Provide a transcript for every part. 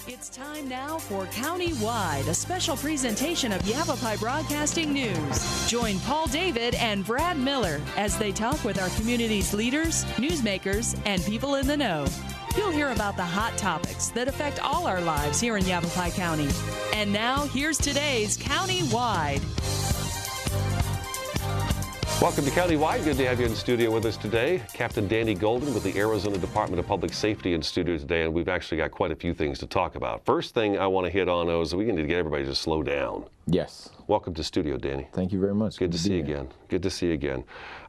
It's time now for County-Wide, a special presentation of Yavapai Broadcasting News. Join Paul David and Brad Miller as they talk with our community's leaders, newsmakers, and people in the know. You'll hear about the hot topics that affect all our lives here in Yavapai County. And now, here's today's County-Wide. Welcome to County-Wide. Good to have you in the studio with us today. Captain Danny Golden with the Arizona Department of Public Safety in studio today, and we've actually got quite a few things to talk about. First thing I want to hit on is we need to get everybody to slow down. Yes. Welcome to studio, Danny. Thank you very much. Good to see you again. Good to see you again.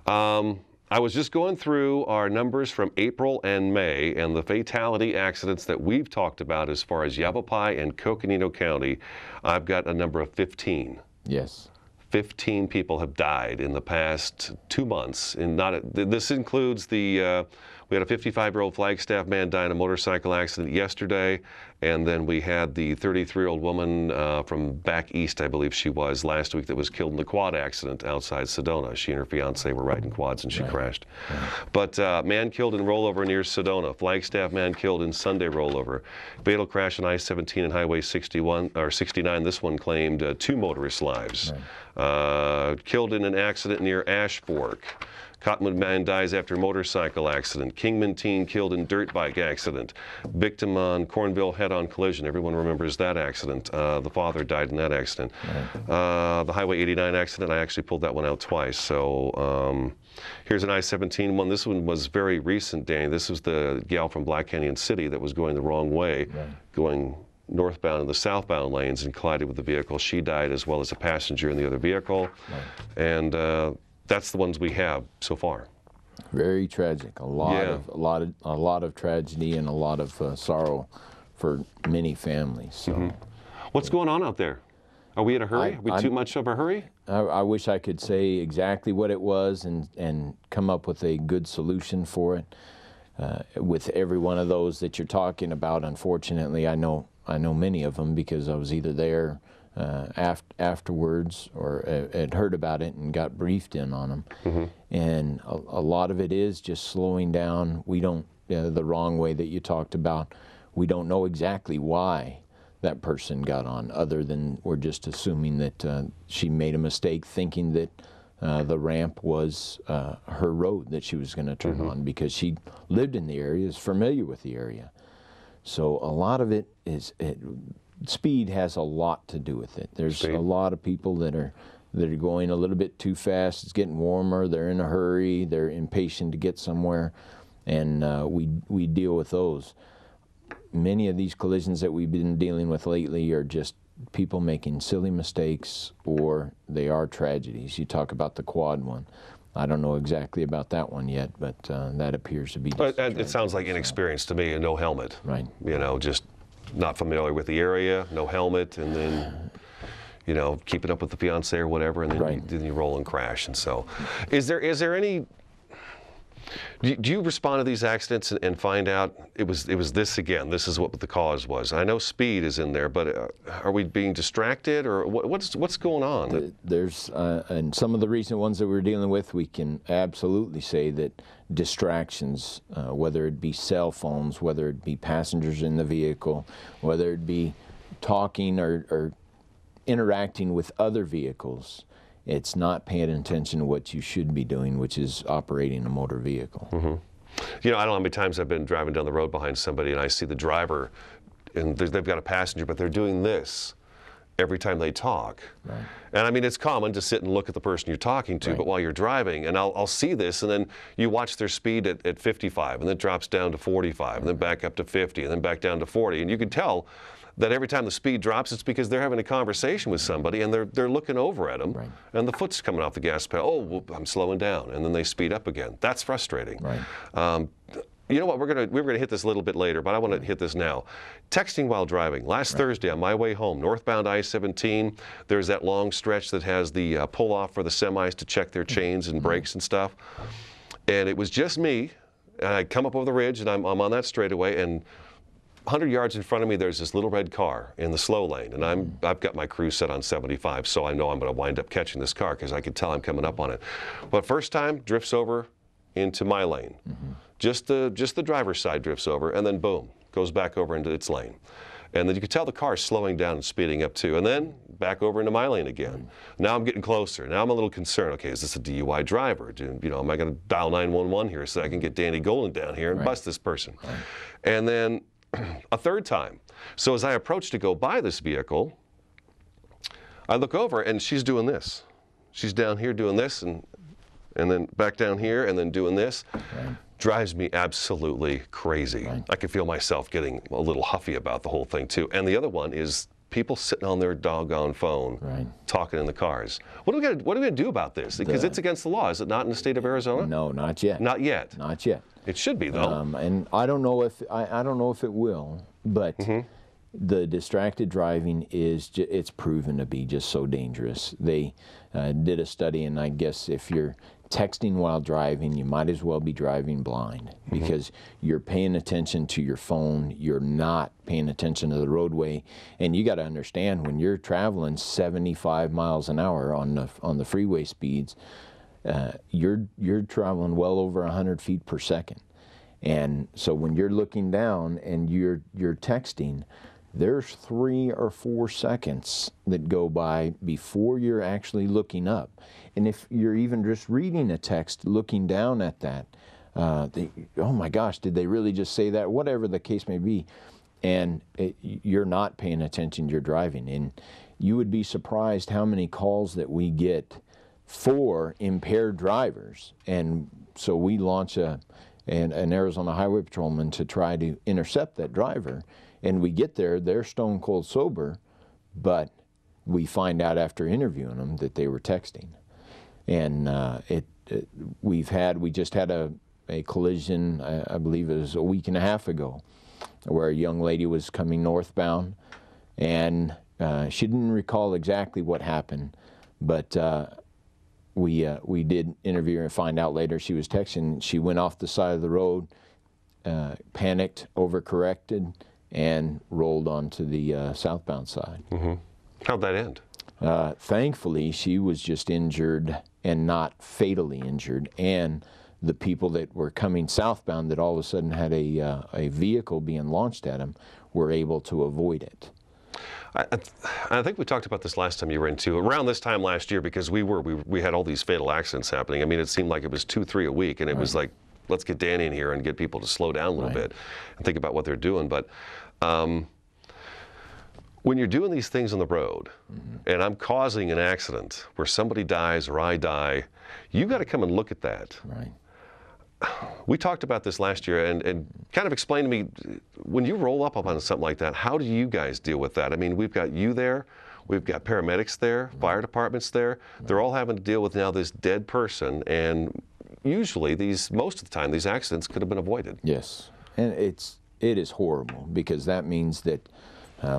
I was just going through our numbers from April and May, and the fatality accidents that we've talked about as far as Yavapai and Coconino County. I've got a number of 15. Yes. 15 people have died in the past 2 months. And this includes the, we had a 55-year-old Flagstaff man die in a motorcycle accident yesterday, and then we had the 33-year-old woman from back east, I believe she was, last week that was killed in the quad accident outside Sedona. She and her fiance were riding quads and she crashed. But man killed in rollover near Sedona. Flagstaff man killed in Sunday rollover. Fatal crash on I-17 and Highway 61 or 69. This one claimed 2 motorists' lives. Killed in an accident near Ash Fork. Cottonwood man dies after motorcycle accident. Kingman teen killed in dirt bike accident. Victim on Cornville head-on collision. Everyone remembers that accident. The father died in that accident. The Highway 89 accident, I actually pulled that one out twice. So here's an I-17 one. This one was very recent, Danny. This was the gal from Black Canyon City that was going the wrong way, going northbound in the southbound lanes and collided with the vehicle. She died as well as a passenger in the other vehicle. And that's the ones we have so far. Very tragic. A lot of tragedy and a lot of sorrow for many families. So, what's going on out there? Are we in a hurry? Are we too much of a hurry? I wish I could say exactly what it was and come up with a good solution for it. With every one of those that you're talking about, unfortunately, I know many of them because I was either there afterwards or had heard about it and got briefed in on them. And a lot of it is just slowing down. We don't, the wrong way that you talked about, we don't know exactly why that person got on, other than we're just assuming that she made a mistake thinking that the ramp was her road that she was going to turn on, because she lived in the area, is familiar with the area. So a lot of it is, speed has a lot to do with it. There's a lot of people that are going a little bit too fast. It's getting warmer. They're in a hurry. They're impatient to get somewhere, and we deal with those. Many of these collisions that we've been dealing with lately are just people making silly mistakes, or they are tragedies. You talk about the quad one. I don't know exactly about that one yet, but that appears to be just it sounds like inexperience to me, and no helmet. Right. You know, just not familiar with the area, no helmet, and then, you know, keeping up with the fiance or whatever, and then, then you roll and crash. And so, is there any? Do you respond to these accidents and find out it was this again? This is what the cause was. I know speed is in there, but are we being distracted, or what's going on? There's and some of the recent ones that we're dealing with, we can absolutely say that distractions, whether it be cell phones, whether it be passengers in the vehicle, whether it be talking or interacting with other vehicles. It's not paying attention to what you should be doing, which is operating a motor vehicle. You know, I don't know how many times I've been driving down the road behind somebody and I see the driver, and they've got a passenger, but they're doing this every time they talk. And I mean, it's common to sit and look at the person you're talking to, but while you're driving, and I'll see this, and then you watch their speed at 55, and then it drops down to 45, and then back up to 50, and then back down to 40, and you can tell that every time the speed drops, it's because they're having a conversation with somebody and they're looking over at them, and the foot's coming off the gas pedal. Oh, well, I'm slowing down, and then they speed up again. That's frustrating. You know what? We're gonna hit this a little bit later, but I want to hit this now. Texting while driving. Last Thursday on my way home, northbound I-17, there's that long stretch that has the pull off for the semis to check their chains and brakes and stuff. And it was just me, and I come up over the ridge, and I'm on that straightaway, and 100 yards in front of me, there's this little red car in the slow lane, and I've got my cruise set on 75, so I know I'm going to wind up catching this car because I can tell I'm coming up on it. But first time, drifts over into my lane. Just the driver's side drifts over, and then boom, goes back over into its lane. And then you could tell the car is slowing down and speeding up too. And then back over into my lane again. Now I'm getting closer. Now I'm a little concerned. Okay, is this a DUI driver? Am I going to dial 911 here so I can get Danny Golden down here and bust this person? And then a third time. So as I approach to go by this vehicle, I look over and she's doing this. She's down here doing this and then back down here and then doing this. Drives me absolutely crazy. I can feel myself getting a little huffy about the whole thing too. And the other one is people sitting on their doggone phone talking in the cars. What are we going to do about this? Because it's against the law, is it not, in the state of Arizona? No, not yet. Not yet. Not yet. It should be though. And I don't know if I don't know if it will, but the distracted driving it's proven to be just so dangerous. They did a study, and I guess if you're texting while driving, you might as well be driving blind, because you're paying attention to your phone, you're not paying attention to the roadway. And you got to understand, when you're traveling 75 miles an hour on the freeway speeds, you're traveling well over 100 feet per second. And so when you're looking down and you're texting, there's 3 or 4 seconds that go by before you're actually looking up. And if you're even just reading a text, looking down at that, oh my gosh, did they really just say that? Whatever the case may be. And you're not paying attention, you're driving. And you would be surprised how many calls that we get for impaired drivers. And so we launch an Arizona Highway Patrolman to try to intercept that driver. And we get there, they're stone cold sober, but we find out after interviewing them that they were texting. And we just had a collision, I believe it was a week and a half ago, where a young lady was coming northbound, and she didn't recall exactly what happened, but we did interview her and find out later she was texting. She went off the side of the road, panicked, overcorrected, and rolled onto the southbound side. How'd that end? Thankfully, she was just injured and not fatally injured, and the people that were coming southbound that all of a sudden had a vehicle being launched at them were able to avoid it. I think we talked about this last time you were in too, around this time last year, because we had all these fatal accidents happening. I mean, it seemed like it was 2, 3 a week, and it was like, let's get Danny in here and get people to slow down a little bit and think about what they're doing. But when you're doing these things on the road, and I'm causing an accident where somebody dies or I die, you got to come and look at that. We talked about this last year, and kind of explain to me, when you roll up on something like that, how do you guys deal with that? I mean, we've got you there, we've got paramedics there, fire departments there. They're all having to deal with now this dead person, and usually most of the time, these accidents could have been avoided. Yes, and it is horrible, because that means that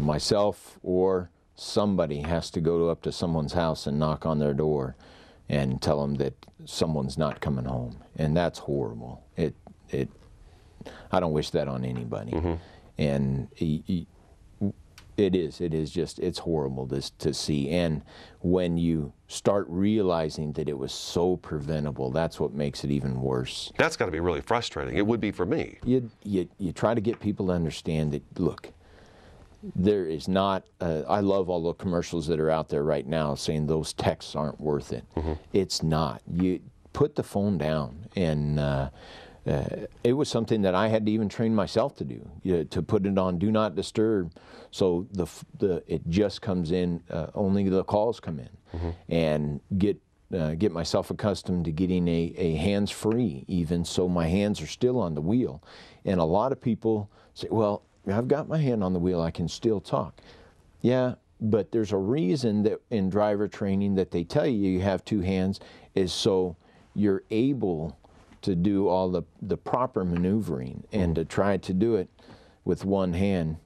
myself or somebody has to go up to someone's house and knock on their door and tell them that someone's not coming home, and that's horrible. I don't wish that on anybody, and it's horrible to see. And when you start realizing that it was so preventable, that's what makes it even worse. That's got to be really frustrating. It would be for me. You try to get people to understand that, look, there is not, I love all the commercials that are out there right now saying those texts aren't worth it. It's not. You put the phone down, and it was something that I had to even train myself to do, to put it on Do Not Disturb, so it just comes in, only the calls come in, and get myself accustomed to getting a hands-free, even so my hands are still on the wheel. And a lot of people say, well, I've got my hand on the wheel, I can still talk. Yeah, but there's a reason that in driver training that they tell you have 2 hands, is so you're able to do all the proper maneuvering, and to try to do it with one hand.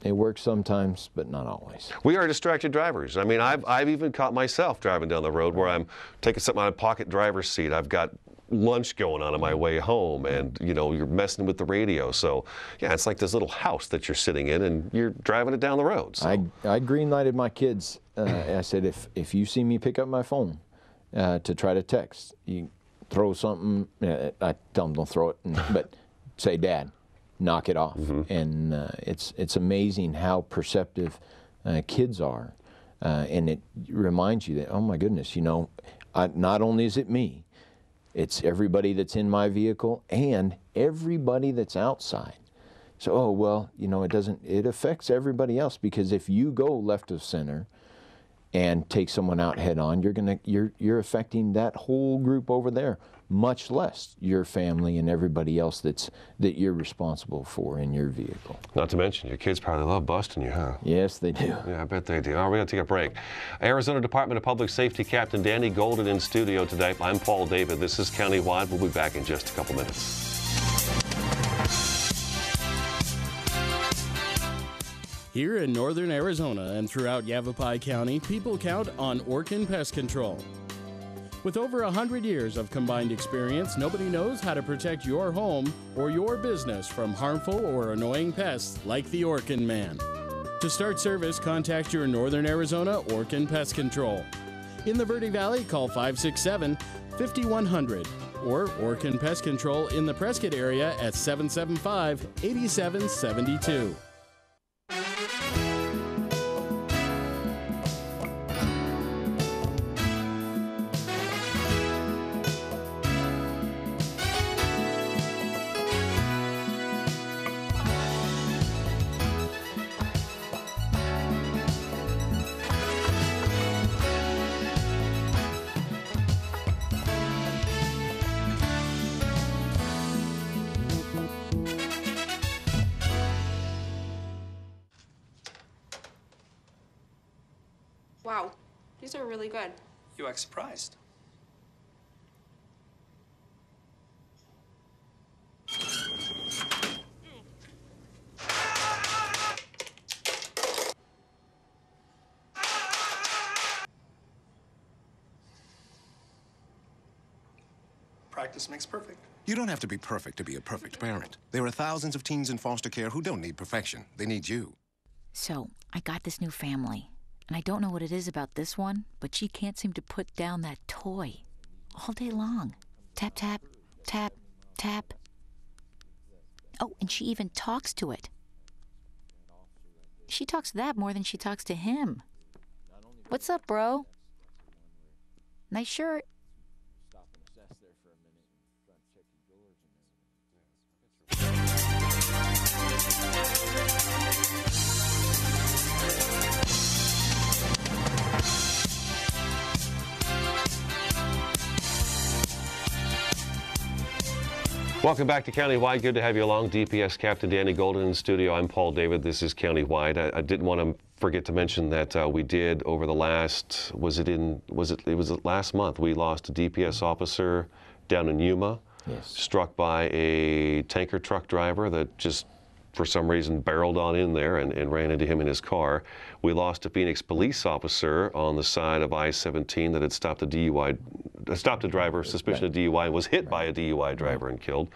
It works sometimes, but not always. We are distracted drivers. I mean, I've even caught myself driving down the road where I'm taking something out of the pocket driver's seat. I've got lunch going on my way home, and you're messing with the radio. So yeah, it's like this little house that you're sitting in, and you're driving it down the road. So. I green lighted my kids. I said, if you see me pick up my phone to try to text, you throw something. I tell them don't throw it, but say, Dad, knock it off. And it's amazing how perceptive kids are. And it reminds you that, oh my goodness, you know, not only is it me, it's everybody that's in my vehicle and everybody that's outside. So, oh, well, you know, it affects everybody else, because if you go left of center and take someone out head on, you're affecting that whole group over there, much less your family and everybody else that you're responsible for in your vehicle. Not to mention, your kids probably love busting you, huh? Yes, they do. Yeah, I bet they do. All right, we're going to take a break. Arizona Department of Public Safety Captain Danny Golden in studio today. I'm Paul David. This is Countywide. We'll be back in just a couple minutes. Here in northern Arizona and throughout Yavapai County, people count on Orkin Pest Control. With over 100 years of combined experience, nobody knows how to protect your home or your business from harmful or annoying pests like the Orkin Man. To start service, contact your northern Arizona Orkin Pest Control. In the Verde Valley, call 567-5100 or Orkin Pest Control in the Prescott area at 775-8772. Wow, these are really good. You act surprised. Practice makes perfect. You don't have to be perfect to be a perfect parent. There are thousands of teens in foster care who don't need perfection. They need you. So, I got this new family. And I don't know what it is about this one, but she can't seem to put down that toy all day long. Tap, tap, tap, tap. Oh, and she even talks to it. She talks to that more than she talks to him. What's up, bro? Nice shirt. Welcome back to Countywide. Good to have you along. DPS Captain Danny Golden in the studio. I'm Paul David. This is Countywide. I didn't want to forget to mention that we did over the last, it was last month, we lost a DPS officer down in Yuma, struck by a tanker truck driver that just for some reason barreled on in there and ran into him in his car. We lost a Phoenix police officer on the side of I-17 that had stopped a driver, suspicion of DUI, and was hit by a DUI driver and killed,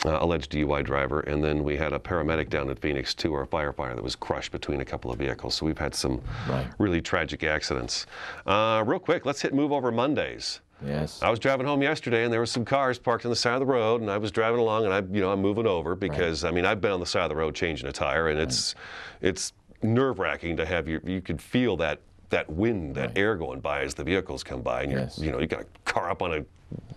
alleged DUI driver. And then we had a paramedic down in Phoenix too, or a firefighter that was crushed between a couple of vehicles. So we've had some really tragic accidents. Real quick, let's hit Move Over Mondays. Yes. I was driving home yesterday, and there were some cars parked on the side of the road, and I was driving along, and I'm moving over because I mean I've been on the side of the road changing a tire, and it's nerve-wracking to have you could feel that wind, that air going by as the vehicles come by, and you got a car up on a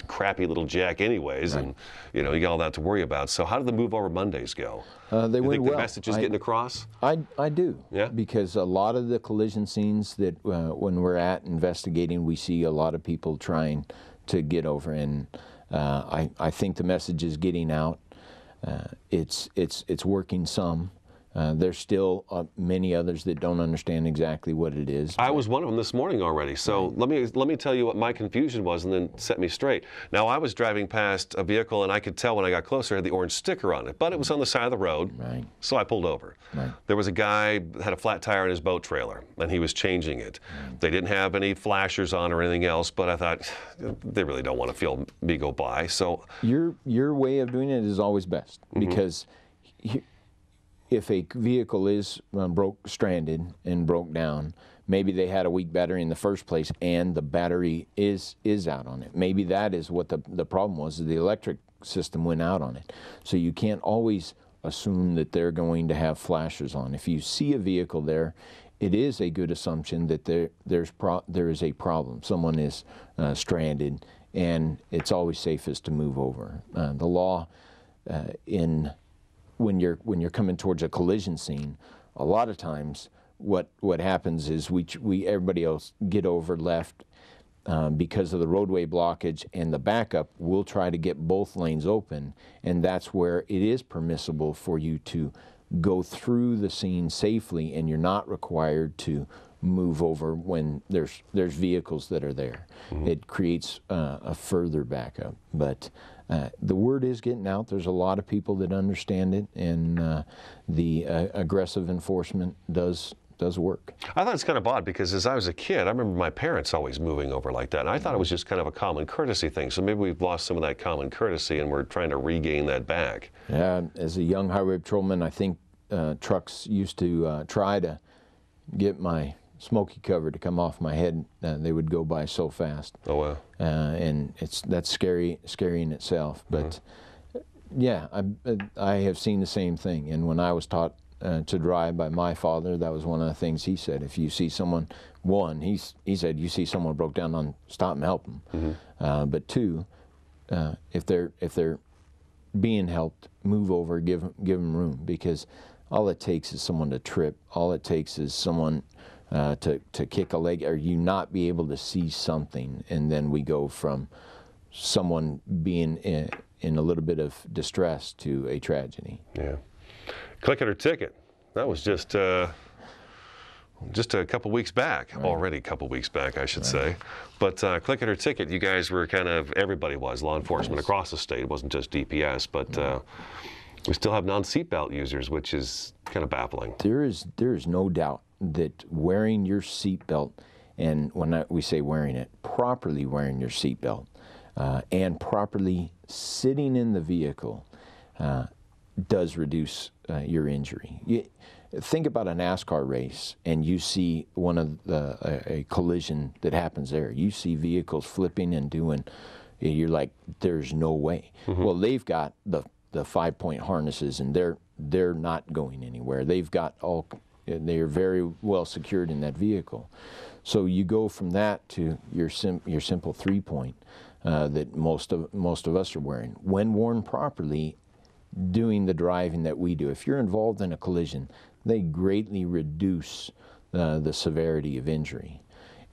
crappy little jack anyways, and you got all that to worry about. So how did the Move Over Mondays go? They went think well. The message is getting across? I do. Yeah. Because a lot of the collision scenes that when we're at investigating, we see a lot of people trying to get over, and I think the message is getting out. It's working some. There's still many others that don't understand exactly what it is. I was one of them this morning already. So let me tell you what my confusion was and then set me straight. Now, I was driving past a vehicle, and I could tell when I got closer it had the orange sticker on it, but it was on the side of the road, so I pulled over. There was a guy that had a flat tire in his boat trailer, and he was changing it. They didn't have any flashers on or anything else, but I thought, they really don't want to feel me go by. So your way of doing it is always best, because if a vehicle is stranded and broke down, maybe they had a weak battery in the first place and the battery is out on it. Maybe that is what the problem was, the electric system went out on it. So you can't always assume that they're going to have flashers on. If you see a vehicle there, it is a good assumption that there is a problem. Someone is stranded, and it's always safest to move over. The law when you're coming towards a collision scene, a lot of times what happens is everybody else get over left because of the roadway blockage and the backup. We'll try to get both lanes open, and that's where it is permissible for you to go through the scene safely, and you're not required to move over when there's vehicles that are there. Mm-hmm. It creates a further backup. But the word is getting out. There's a lot of people that understand it, and the aggressive enforcement does work. I thought it's kind of odd because as I was a kid, I remember my parents always moving over like that, and I thought it was just kind of a common courtesy thing. So maybe we've lost some of that common courtesy, and we're trying to regain that back. Yeah, as a young highway patrolman, I think trucks used to try to get my smoky cover to come off my head. They would go by so fast. Oh wow! And that's scary in itself. But yeah, I have seen the same thing. And when I was taught to drive by my father, that was one of the things he said. If you see someone, he said, you see someone broke down, stop and help them. Mm-hmm. But two, if they're being helped, move over, give them room, because all it takes is someone to trip. All it takes is someone to kick a leg, or you not be able to see something, and then we go from someone being in a little bit of distress to a tragedy. Yeah. Click it or ticket. That was just a couple weeks back, right. Already a couple weeks back, I should say. But click it or ticket, you guys were everybody was, law enforcement across the state. It wasn't just DPS, but we still have non-seatbelt users, which is kind of baffling. There is no doubt that wearing your seatbelt, and when we say wearing it, properly wearing your seatbelt, and properly sitting in the vehicle does reduce your injury. Think about a NASCAR race, and you see a collision that happens there. You see vehicles flipping and you're like, there's no way. Mm-hmm. Well, they've got the 5-point harnesses, and they're not going anywhere. They're very well secured in that vehicle. So you go from that to your simple 3-point that most of us are wearing. When worn properly, doing the driving that we do, if you're involved in a collision, they greatly reduce the severity of injury.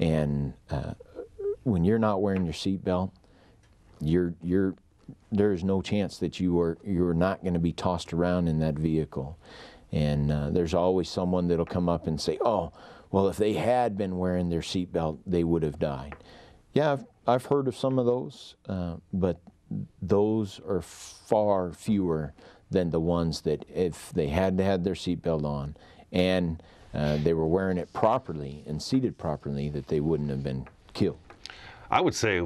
And when you're not wearing your seatbelt, there's no chance that you're not going to be tossed around in that vehicle. And there's always someone that'll come up and say, oh, well, if they had been wearing their seatbelt, they would have died. Yeah, I've heard of some of those, but those are far fewer than the ones that if they had had their seatbelt on and they were wearing it properly and seated properly, that they wouldn't have been killed. I would say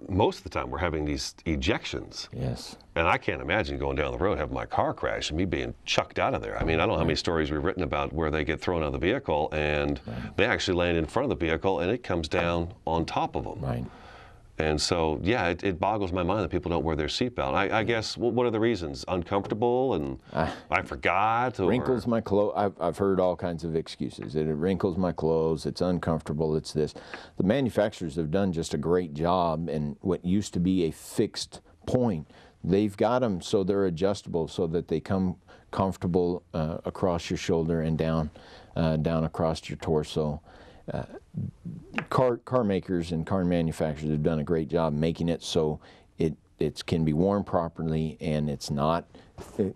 most of the time we're having these ejections. Yes. And I can't imagine going down the road, having my car crash, and me being chucked out of there. I mean, I don't know how many stories we've written about where they get thrown out of the vehicle, and they actually land in front of the vehicle, and it comes down on top of them. Right. And so, yeah, it boggles my mind that people don't wear their seatbelt. I guess, what are the reasons? Uncomfortable, and I forgot? Or... Wrinkles my clothes. I've heard all kinds of excuses. It wrinkles my clothes, it's uncomfortable, it's this. The manufacturers have done just a great job, and what used to be a fixed point, they've got them so they're adjustable so that they come comfortable across your shoulder and down across your torso. Car makers and car manufacturers have done a great job making it so it can be worn properly and it's not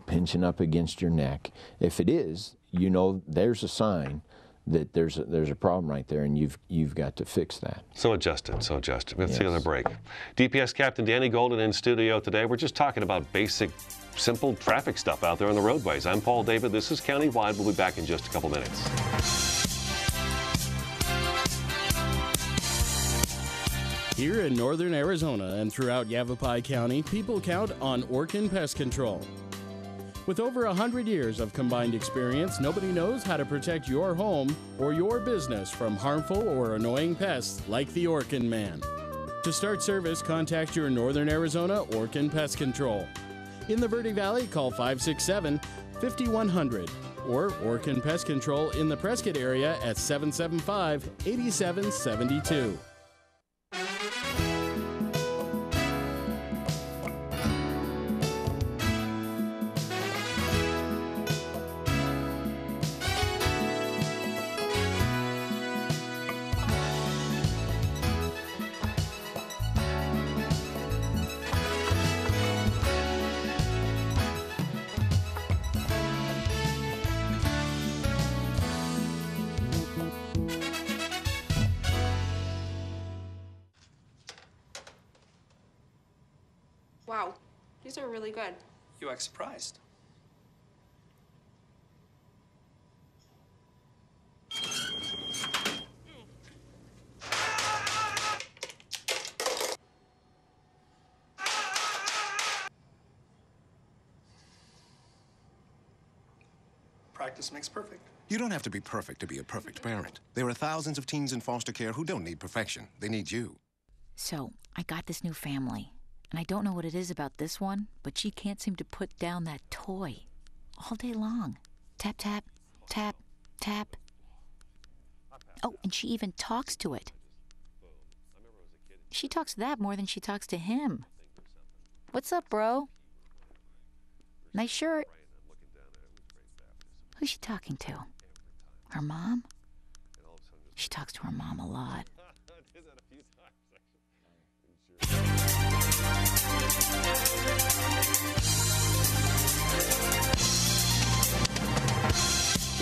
pinching up against your neck. If it is, you know there's a sign that there's a problem right there, and you've got to fix that. So adjusted. Let's see on the break. DPS Captain Danny Golden in studio today. We're just talking about basic, simple traffic stuff out there on the roadways. I'm Paul David. This is Countywide. We'll be back in just a couple minutes. Here in northern Arizona and throughout Yavapai County, people count on Orkin Pest Control. With over 100 years of combined experience, nobody knows how to protect your home or your business from harmful or annoying pests like the Orkin Man. To start service, contact your northern Arizona Orkin Pest Control. In the Verde Valley, call 567-5100 or Orkin Pest Control in the Prescott area at 775-8772. Wow, these are really good. You act surprised. Practice makes perfect. You don't have to be perfect to be a perfect parent. There are thousands of teens in foster care who don't need perfection. They need you. So, I got this new family. And I don't know what it is about this one, but she can't seem to put down that toy all day long. Tap, tap, tap, tap. Oh, and she even talks to it. She talks to that more than she talks to him. What's up, bro? Nice shirt. Who's she talking to? Her mom? She talks to her mom a lot.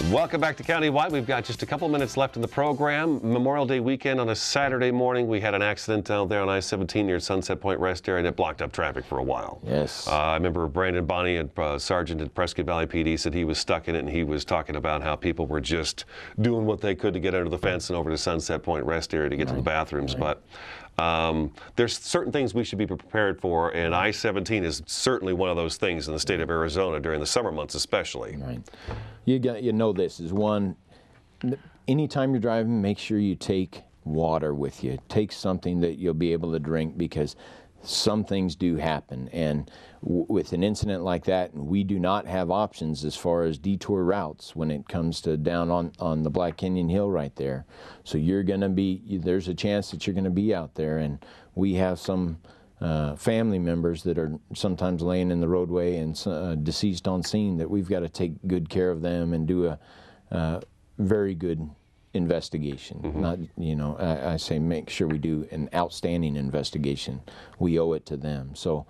Welcome back to Countywide. We've got just a couple minutes left in the program. Memorial Day weekend on a Saturday morning, we had an accident out there on I-17 near Sunset Point Rest Area, and it blocked up traffic for a while. Yes. I remember Brandon Bonney, Sergeant at Prescott Valley PD, said he was stuck in it, and he was talking about how people were just doing what they could to get under the fence and over to Sunset Point Rest Area to get to the bathrooms. But there's certain things we should be prepared for, and I-17 is certainly one of those things in the state of Arizona during the summer months especially. Right. You know this is one, anytime you're driving, make sure you take water with you. Take something that you'll be able to drink, because some things do happen. And with an incident like that, we do not have options as far as detour routes when it comes to down on the Black Canyon Hill right there. So you're going to be, there's a chance that you're going to be out there. And we have some family members that are sometimes laying in the roadway and deceased on scene that we've got to take good care of them and do a very good investigation. Not, you know, I say make sure we do an outstanding investigation. We owe it to them. So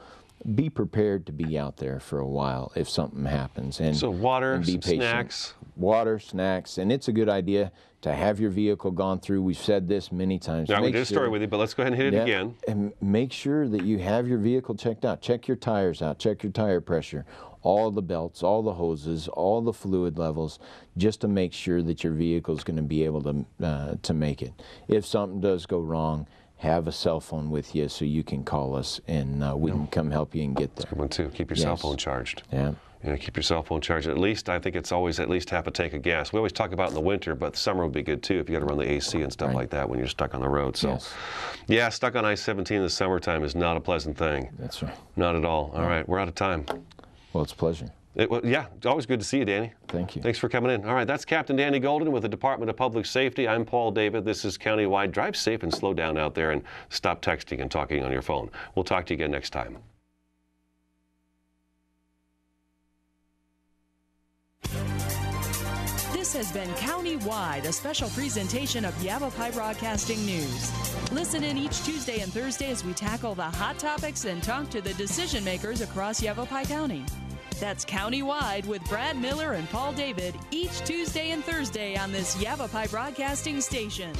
be prepared to be out there for a while if something happens. And so water, and be patient. snacks. Water, snacks, and it's a good idea to have your vehicle gone through. We've said this many times. Yeah, we did a story with you, but let's go ahead and hit it again. And make sure that you have your vehicle checked out. Check your tires out. Check your tire pressure. All the belts, all the hoses, all the fluid levels, just to make sure that your vehicle is going to be able to make it. If something does go wrong, have a cell phone with you so you can call us, and we can come help you and get there. That's a good one too. Keep your cell phone charged. Yeah. You know, keep your cell phone charged. At least, I think it's always at least half a tank of gas. We always talk about in the winter, but the summer would be good too if you got to run the AC and stuff like that when you're stuck on the road. So, yeah, stuck on I-17 in the summertime is not a pleasant thing. That's right. Not at all. All right, we're out of time. Well, it's a pleasure. Yeah, it's always good to see you, Danny. Thank you. Thanks for coming in. All right, that's Captain Danny Golden with the Department of Public Safety. I'm Paul David. This is Countywide. Drive safe and slow down out there and stop texting and talking on your phone. We'll talk to you again next time. This has been Countywide, a special presentation of Yavapai Broadcasting News. Listen in each Tuesday and Thursday as we tackle the hot topics and talk to the decision makers across Yavapai County. That's Countywide with Brad Miller and Paul David each Tuesday and Thursday on this Yavapai Broadcasting station.